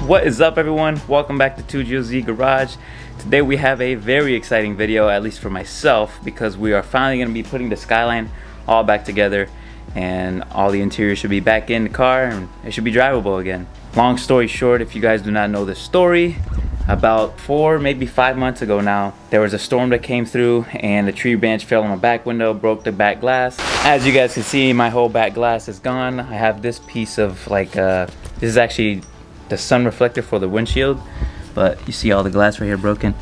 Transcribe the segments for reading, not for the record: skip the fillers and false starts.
What is up, everyone? Welcome back to 2GOZ Garage. Today we have a very exciting video, at least for myself, because we are finally going to be putting the Skyline all back together and all the interior should be back in the car and it should be drivable again. Long story short, if you guys do not know the story, about 4, maybe 5 months ago now, there was a storm that came through and a tree branch fell on my back window, broke the back glass. As you guys can see, my whole back glass is gone. I have this piece of this is actually the sun reflector for the windshield, but you see all the glass right here broken.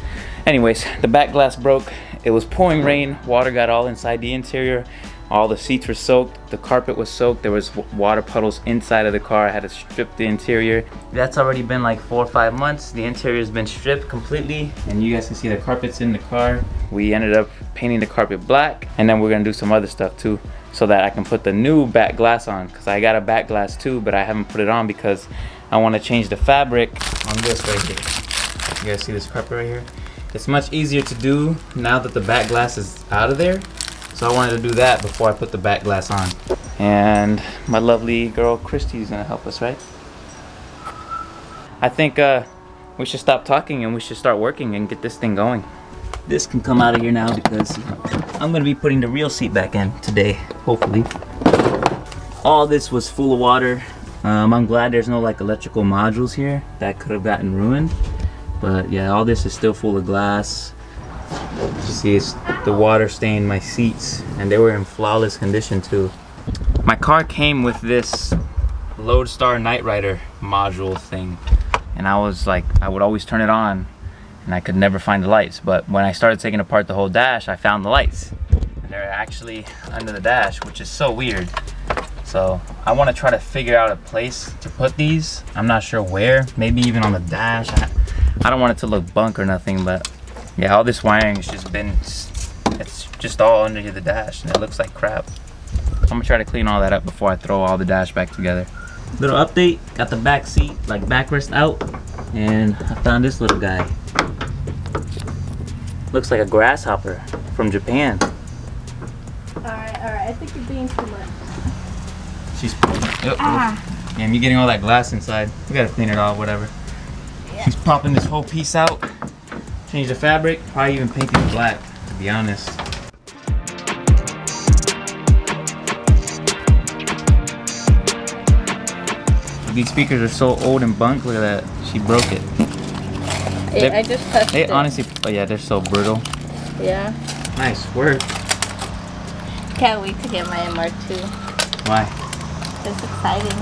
Anyways, the back glass broke. It was pouring rain, water got all inside the interior. All the seats were soaked, the carpet was soaked, there was water puddles inside of the car. I had to strip the interior. That's already been like 4 or 5 months. The interior has been stripped completely, and you guys can see the carpet's in the car. We ended up painting the carpet black, and then we're gonna do some other stuff too, so that I can put the new back glass on, because I got a back glass too, but I haven't put it on because I want to change the fabric on this right here. You guys see this carpet right here? It's much easier to do now that the back glass is out of there. So I wanted to do that before I put the back glass on. And my lovely girl Christy's gonna help us, right? I think we should stop talking and we should start working and get this thing going. This can come out of here now because I'm gonna be putting the real seat back in today, hopefully. All this was full of water. I'm glad there's no like electrical modules here that could have gotten ruined. But yeah, all this is still full of glass. You see, the water stained my seats, and they were in flawless condition too. My car came with this Lodestar Night Rider module thing, and I would always turn it on, and I could never find the lights. But when I started taking apart the whole dash, I found the lights, and they're actually under the dash, which is so weird. So I want to try to figure out a place to put these. I'm not sure where. Maybe even on the dash. I don't want it to look bunk or nothing, but yeah, all this wiring has just been, it's just all under the dash and it looks like crap. I'm gonna try to clean all that up before I throw all the dash back together. Little update, got the back seat, like backrest out, and I found this little guy. Looks like a grasshopper from Japan. Alright, I think you're being too much. She's Damn, you're getting all that glass inside. We gotta clean it all, whatever. Yeah. She's popping this whole piece out. Change the fabric, probably even paint it black, to be honest. These speakers are so old and bunk. Look at that. She broke it. Hey, I just touched it. Honestly, oh yeah, they're so brittle. Yeah. Nice work. Can't wait to get my MR2. Why? It's exciting.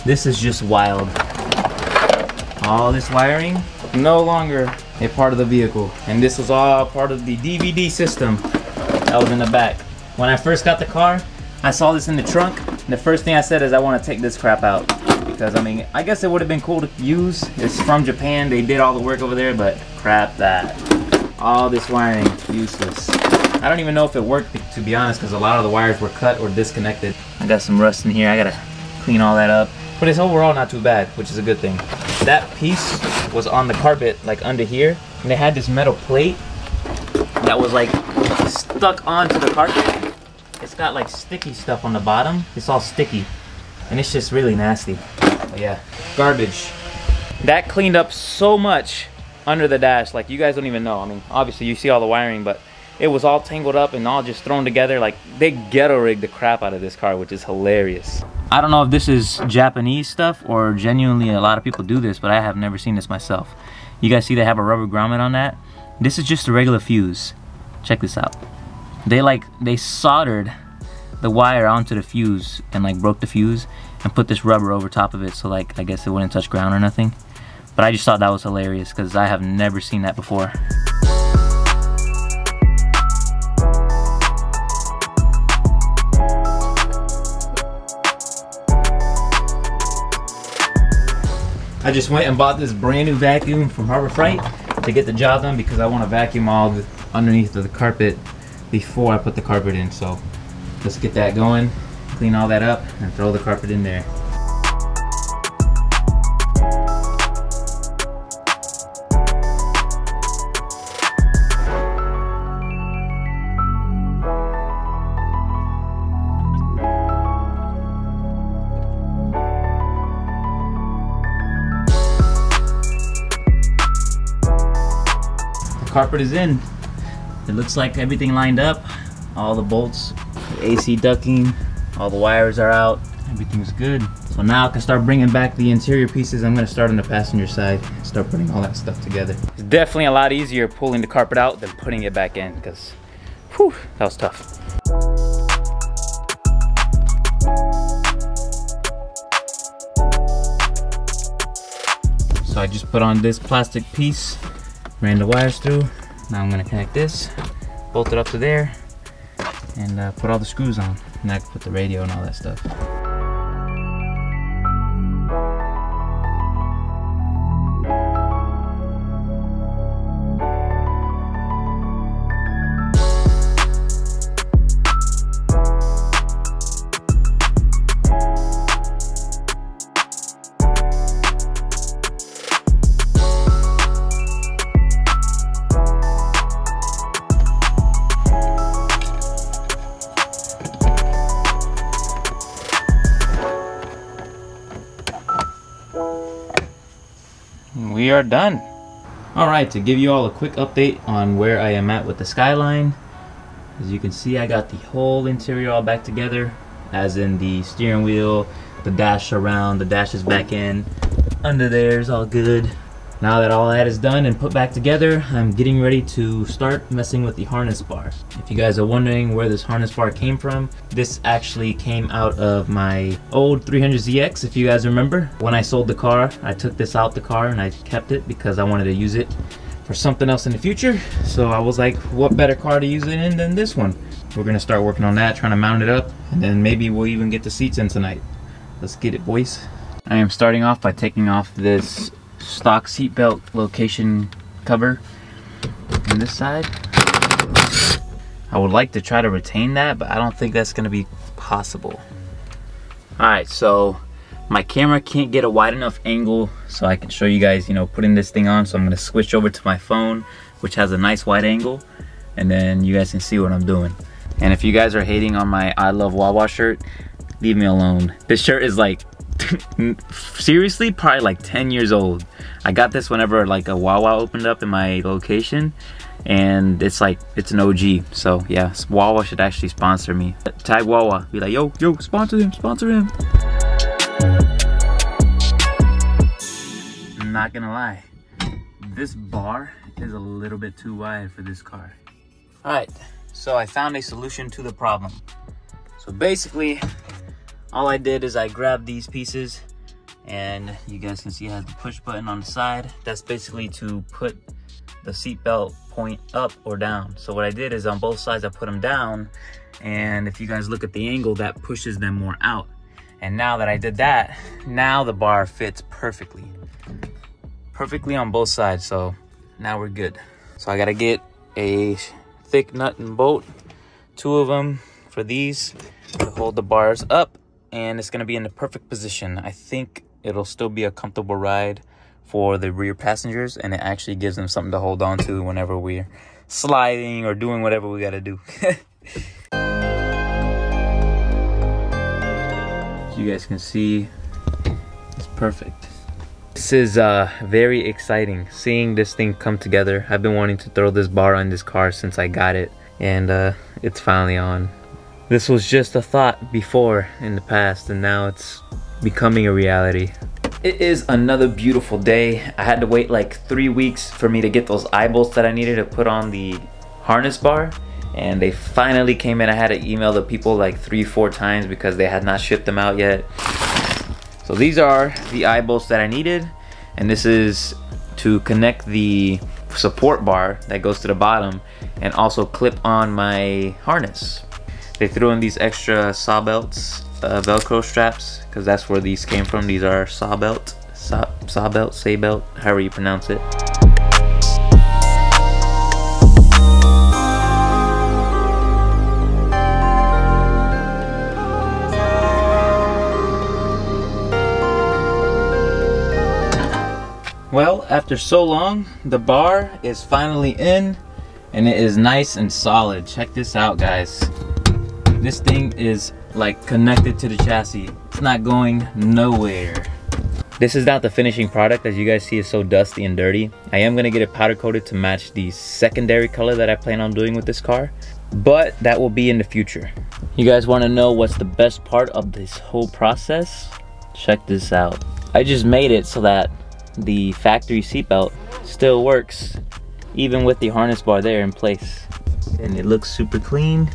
This is just wild. All this wiring, no longer a part of the vehicle. And this was all part of the DVD system that was in the back. When I first got the car, I saw this in the trunk. And the first thing I said is I want to take this crap out. Because I mean, I guess it would have been cool to use. It's from Japan, they did all the work over there, but crap that. All this wiring, useless. I don't even know if it worked, to be honest, because a lot of the wires were cut or disconnected. I got some rust in here, I gotta clean all that up. But it's overall not too bad, which is a good thing. That piece was on the carpet, like under here, and they had this metal plate that was like stuck onto the carpet. It's got like sticky stuff on the bottom. It's all sticky, and it's just really nasty. But yeah, garbage. That cleaned up so much under the dash, like you guys don't even know. I mean, obviously you see all the wiring, but it was all tangled up and all just thrown together. Like they ghetto rigged the crap out of this car, which is hilarious. I don't know if this is Japanese stuff or genuinely a lot of people do this, but I have never seen this myself. You guys see they have a rubber grommet on that? This is just a regular fuse. Check this out. They soldered the wire onto the fuse and like broke the fuse and put this rubber over top of it, so like I guess it wouldn't touch ground or nothing. But I just thought that was hilarious because I have never seen that before. I just went and bought this brand new vacuum from Harbor Freight to get the job done because I want to vacuum all the underneath of the carpet before I put the carpet in. So let's get that going, clean all that up, and throw the carpet in there. carpet is in. It looks like everything lined up. All the bolts, the AC ducting, all the wires are out. Everything's good. So now I can start bringing back the interior pieces. I'm gonna start on the passenger side, start putting all that stuff together. It's definitely a lot easier pulling the carpet out than putting it back in, because whew, that was tough. So I just put on this plastic piece, ran the wires through. Now I'm gonna connect this, bolt it up to there, and put all the screws on. And I can put the radio and all that stuff. We are done. All right, to give you all a quick update on where I am at with the Skyline. As you can see, I got the whole interior all back together, as in the steering wheel, the dash around, the dash is back in, under there is all good. Now that all that is done and put back together, I'm getting ready to start messing with the harness bar. If you guys are wondering where this harness bar came from, this actually came out of my old 300ZX, if you guys remember. When I sold the car, I took this out the car and I kept it because I wanted to use it for something else in the future. So I was like, what better car to use it in than this one? We're gonna start working on that, trying to mount it up, and then maybe we'll even get the seats in tonight. Let's get it, boys. I am starting off by taking off this stock seatbelt location cover on this side. I would like to try to retain that, but I don't think that's gonna be possible. Alright, so my camera can't get a wide enough angle so I can show you guys, you know, putting this thing on. So I'm gonna switch over to my phone, which has a nice wide angle, and then you guys can see what I'm doing. And if you guys are hating on my I Love Wawa shirt, leave me alone. This shirt is like seriously probably like 10 years old. I got this whenever like a Wawa opened up in my location, and it's like, it's an OG. So yeah, Wawa should actually sponsor me. Tag Wawa, be like, yo, sponsor him, sponsor him. I'm not gonna lie, this bar is a little bit too wide for this car. All right, so I found a solution to the problem. So basically, all I did is I grabbed these pieces, and you guys can see I have the push button on the side. That's basically to put the seatbelt point up or down. So what I did is on both sides I put them down, and if you guys look at the angle, that pushes them more out. And now that I did that, now the bar fits perfectly on both sides. So now we're good. So I gotta get a thick nut and bolt, 2 of them for these to hold the bars up, and it's gonna be in the perfect position. I think it'll still be a comfortable ride for the rear passengers, and it actually gives them something to hold on to whenever we're sliding or doing whatever we gotta do. As you guys can see, it's perfect. This is very exciting, seeing this thing come together. I've been wanting to throw this bar on this car since I got it, and it's finally on. This was just a thought before in the past, and now it's becoming a reality. It is another beautiful day. I had to wait like 3 weeks for me to get those eye bolts that I needed to put on the harness bar, and they finally came in. I had to email the people like 3-4 times because they had not shipped them out yet. So these are the eye bolts that I needed, and this is to connect the support bar that goes to the bottom and also clip on my harness. They threw in these extra saw belts, Velcro straps, because that's where these came from. These are saw belt, however you pronounce it. Well, after so long, the bar is finally in, and it is nice and solid. Check this out, guys. This thing is like connected to the chassis. It's not going nowhere. This is not the finishing product. As you guys see, it's so dusty and dirty. I am gonna get it powder coated to match the secondary color that I plan on doing with this car, but that will be in the future. You guys wanna know what's the best part of this whole process? Check this out. I just made it so that the factory seatbelt still works, even with the harness bar there in place. And it looks super clean.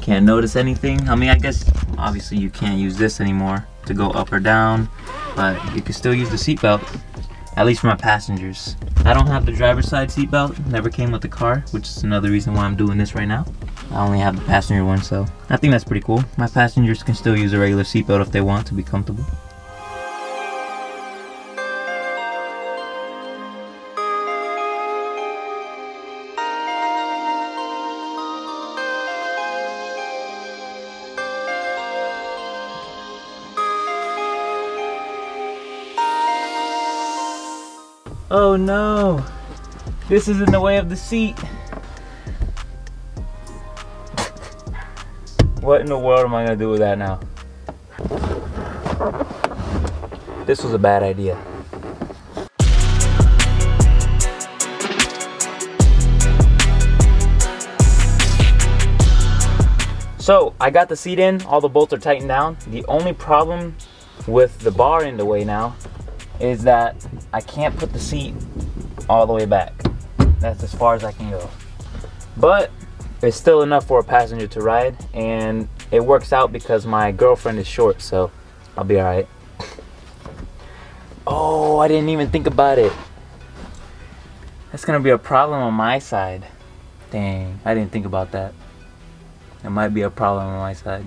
Can't notice anything. I mean, I guess obviously you can't use this anymore to go up or down, but you can still use the seatbelt, at least for my passengers. I don't have the driver's side seatbelt, never came with the car, which is another reason why I'm doing this right now. I only have the passenger one, so I think that's pretty cool. My passengers can still use a regular seatbelt if they want to be comfortable. Oh no, this is in the way of the seat. What in the world am I gonna do with that now? This was a bad idea. So I got the seat in, all the bolts are tightened down. The only problem with the bar in the way now is that I can't put the seat all the way back. That's as far as I can go. But it's still enough for a passenger to ride, and it works out because my girlfriend is short, so I'll be all right. Oh, I didn't even think about it. That's gonna be a problem on my side. Dang, I didn't think about that. It might be a problem on my side.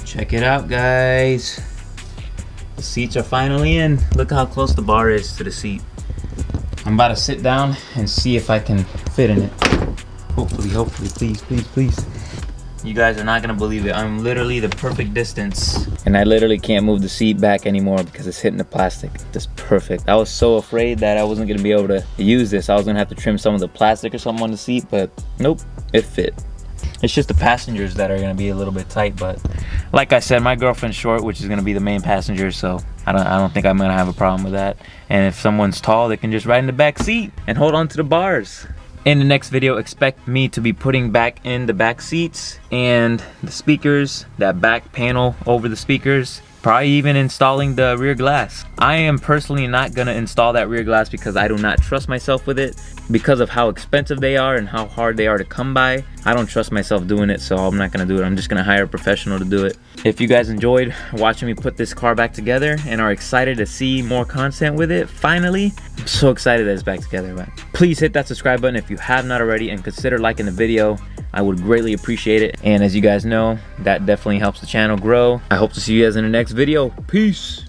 Check it out, guys. The seats are finally in. Look how close the bar is to the seat. I'm about to sit down and see if I can fit in it. Hopefully, please, please, please. You guys are not gonna believe it. I'm literally the perfect distance. And I literally can't move the seat back anymore because it's hitting the plastic. Just perfect. I was so afraid that I wasn't gonna be able to use this. I was gonna have to trim some of the plastic or something on the seat, but nope, it fit. It's just the passengers that are gonna be a little bit tight, but like I said, my girlfriend's short, which is gonna be the main passenger, so I don't think I'm gonna have a problem with that. And if someone's tall, they can just ride in the back seat and hold on to the bars. In the next video, expect me to be putting back in the back seats and the speakers, that back panel over the speakers, probably even installing the rear glass. I am personally not gonna install that rear glass because I do not trust myself with it. Because of how expensive they are and how hard they are to come by, I don't trust myself doing it, so I'm not gonna do it. I'm just gonna hire a professional to do it. If you guys enjoyed watching me put this car back together and are excited to see more content with it, finally, I'm so excited that it's back together, man. Please hit that subscribe button if you have not already, and consider liking the video. I would greatly appreciate it. And as you guys know, that definitely helps the channel grow. I hope to see you guys in the next video. Peace.